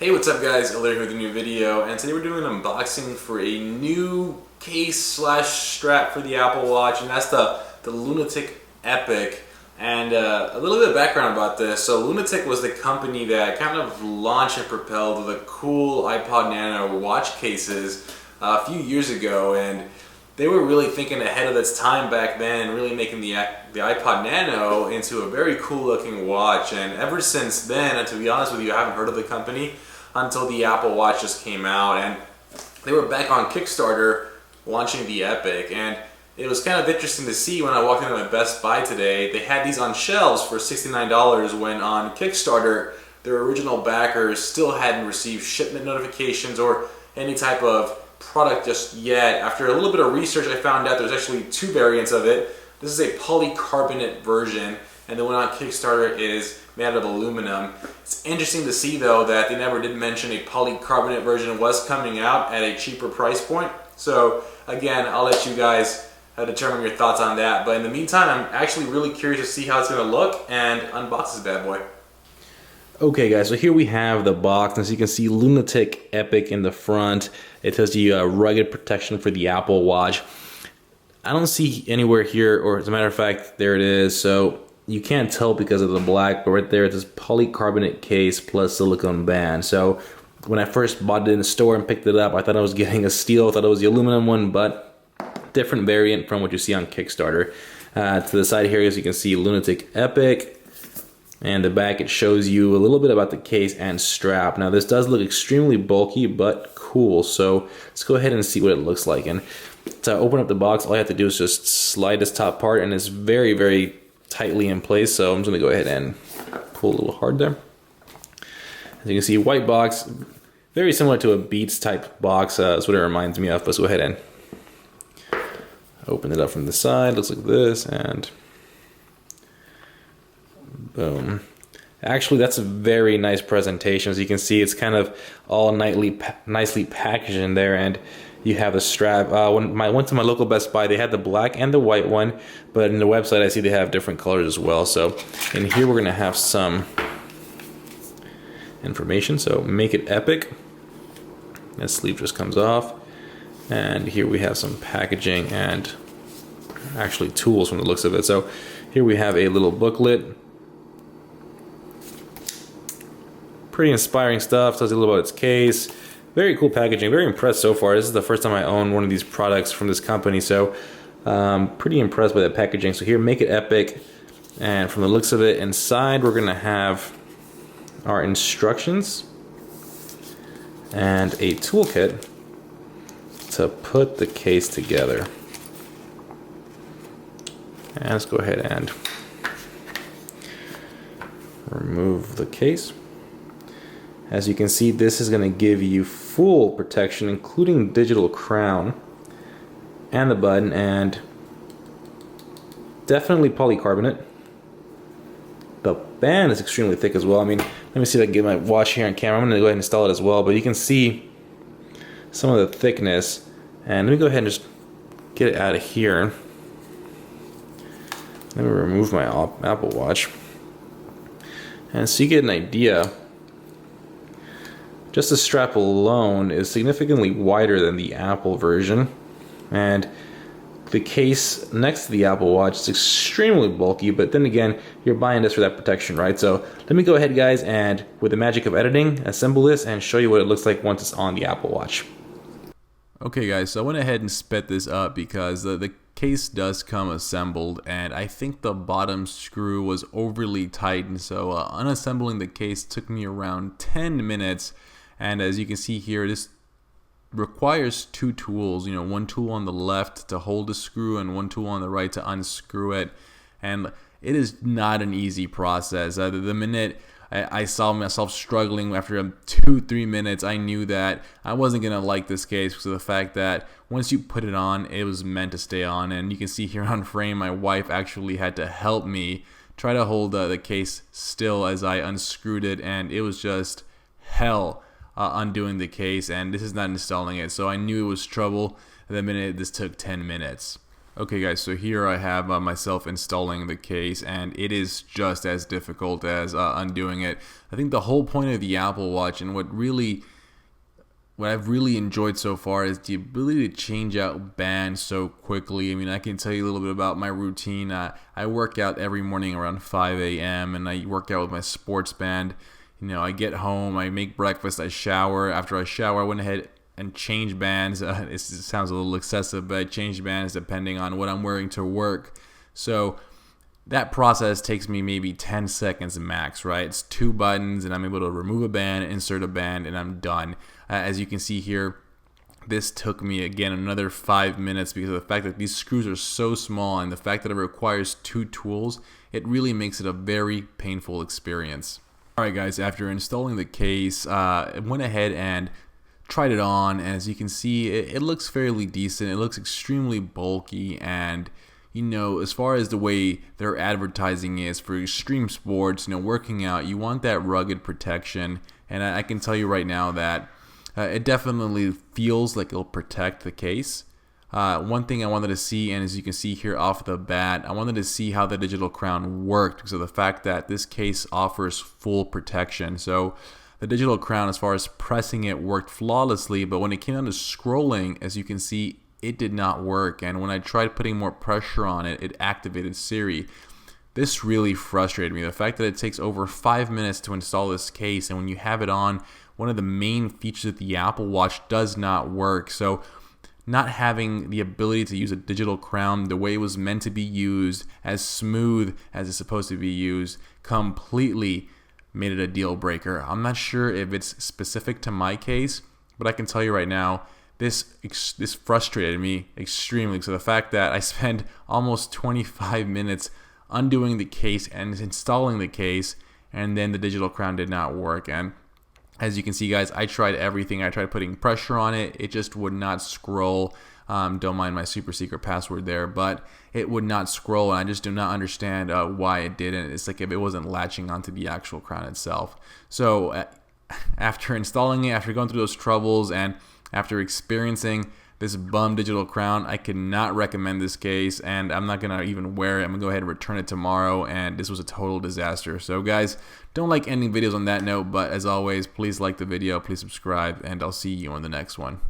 Hey, what's up guys? Elder here with a new video, and today we're doing an unboxing for a new case slash strap for the Apple Watch, and that's the Lunatik Epik. And a little bit of background about this. So Lunatik was the company that kind of launched and propelled the cool iPod Nano watch cases a few years ago, and they were really thinking ahead of its time back then, really making the iPod Nano into a very cool looking watch. And ever since then, and to be honest with you, I haven't heard of the company until the Apple Watch just came out, and they were back on Kickstarter launching the Epik. And it was kind of interesting to see when I walked into my Best Buy today, they had these on shelves for $69 when on Kickstarter their original backers still hadn't received shipment notifications or any type of product just yet. After a little bit of research, I found out there's actually two variants of it. This is a polycarbonate version, and the one on Kickstarter is made out of aluminum. It's interesting to see though that they never did mention a polycarbonate version was coming out at a cheaper price point. So again, I'll let you guys determine your thoughts on that. But in the meantime, I'm actually really curious to see how it's going to look and unbox this bad boy. Okay guys, so here we have the box. As you can see, Lunatik Epik in the front. It tells you rugged protection for the Apple Watch. I don't see anywhere here, or as a matter of fact, there it is. So you can't tell because of the black, but right there it says polycarbonate case plus silicone band. So when I first bought it in the store and picked it up, I thought I was getting a steal. I thought it was the aluminum one, but different variant from what you see on Kickstarter. To the side here, as you can see, Lunatik Epik. And the back, it shows you a little bit about the case and strap. Now this does look extremely bulky, but cool. So let's go ahead and see what it looks like. And to open up the box, all I have to do is just slide this top part, and it's very, very tightly in place. So I'm just gonna go ahead and pull a little hard there. As you can see, white box, very similar to a Beats type box. That's what it reminds me of. Let's go ahead and open it up from the side. Looks like this, and boom. Actually, that's a very nice presentation. As you can see, it's kind of all nicely packaged in there, and you have the strap. When I went to my local Best Buy, they had the black and the white one, but in the website I see they have different colors as well. So in here we're gonna have some information. So make it epic. That sleeve just comes off, and here we have some packaging and actually tools from the looks of it. So here we have a little booklet. Pretty inspiring stuff. Tells you a little about its case. Very cool packaging. Very impressed so far. This is the first time I own one of these products from this company, so pretty impressed by the packaging. So here, make it epic. And from the looks of it, inside we're gonna have our instructions and a toolkit to put the case together. And let's go ahead and remove the case. As you can see, this is going to give you full protection, including digital crown and the button, and definitely polycarbonate. The band is extremely thick as well. I mean, let me see if I can get my watch here on camera. I'm going to go ahead and install it as well, but you can see some of the thickness. And let me go ahead and just get it out of here. Let me remove my Apple Watch. And so you get an idea. Just the strap alone is significantly wider than the Apple version, and the case next to the Apple Watch is extremely bulky, but then again, you're buying this for that protection, right? So let me go ahead, guys, and with the magic of editing, assemble this and show you what it looks like once it's on the Apple Watch. Okay guys, so I went ahead and sped this up because the case does come assembled, and I think the bottom screw was overly tight, and so unassembling the case took me around 10 minutes. And as you can see here, this requires two tools, one tool on the left to hold the screw and one tool on the right to unscrew it. And it is not an easy process. The minute I saw myself struggling after 2-3 minutes, I knew that I wasn't going to like this case because of the fact that once you put it on, it was meant to stay on. And you can see here on frame, my wife actually had to help me try to hold the case still as I unscrewed it, and it was just hell. Undoing the case, and this is not installing it, so I knew it was trouble the minute this took 10 minutes. Okay guys, so here I have myself installing the case, and it is just as difficult as undoing it. I think the whole point of the Apple Watch, and what I've really enjoyed so far, is the ability to change out bands so quickly. I mean, I can tell you a little bit about my routine. I work out every morning around 5 a.m. and I work out with my sports band. You know, I get home, I make breakfast, I shower. After I shower, I went ahead and change bands. It sounds a little excessive, but I change bands depending on what I'm wearing to work. So that process takes me maybe 10 seconds max, right? It's 2 buttons and I'm able to remove a band, insert a band, and I'm done. As you can see here, this took me again another 5 minutes because of the fact that these screws are so small, and the fact that it requires 2 tools, it really makes it a very painful experience. Alright guys, after installing the case, I went ahead and tried it on, and as you can see, it looks fairly decent. It looks extremely bulky, and you know, as far as the way their advertising is for extreme sports, you know, working out, you want that rugged protection, and I can tell you right now that it definitely feels like it'll protect the case. One thing I wanted to see, and as you can see here off the bat, I wanted to see how the digital crown worked because of the fact that this case offers full protection. So the digital crown, as far as pressing it, worked flawlessly, but when it came down to scrolling, as you can see, it did not work. And when I tried putting more pressure on it, it activated Siri. This really frustrated me. The fact that it takes over 5 minutes to install this case, and when you have it on, one of the main features of the Apple Watch does not work. So not having the ability to use a digital crown the way it was meant to be used, as smooth as it's supposed to be used, completely made it a deal breaker. I'm not sure if it's specific to my case, but I can tell you right now, this frustrated me extremely. So the fact that I spent almost 25 minutes undoing the case and installing the case, and then the digital crown did not work. And as you can see guys, I tried everything. I tried putting pressure on it. It just would not scroll. Don't mind my super secret password there, but it would not scroll, and I just do not understand why it didn't. It's like if it wasn't latching onto the actual crown itself. So after installing it, after going through those troubles, and after experiencing this bum digital crown, I could not recommend this case, and I'm not gonna even wear it. I'm gonna go ahead and return it tomorrow, and this was a total disaster. So guys, don't like ending videos on that note, but as always, please like the video, please subscribe, and I'll see you on the next one.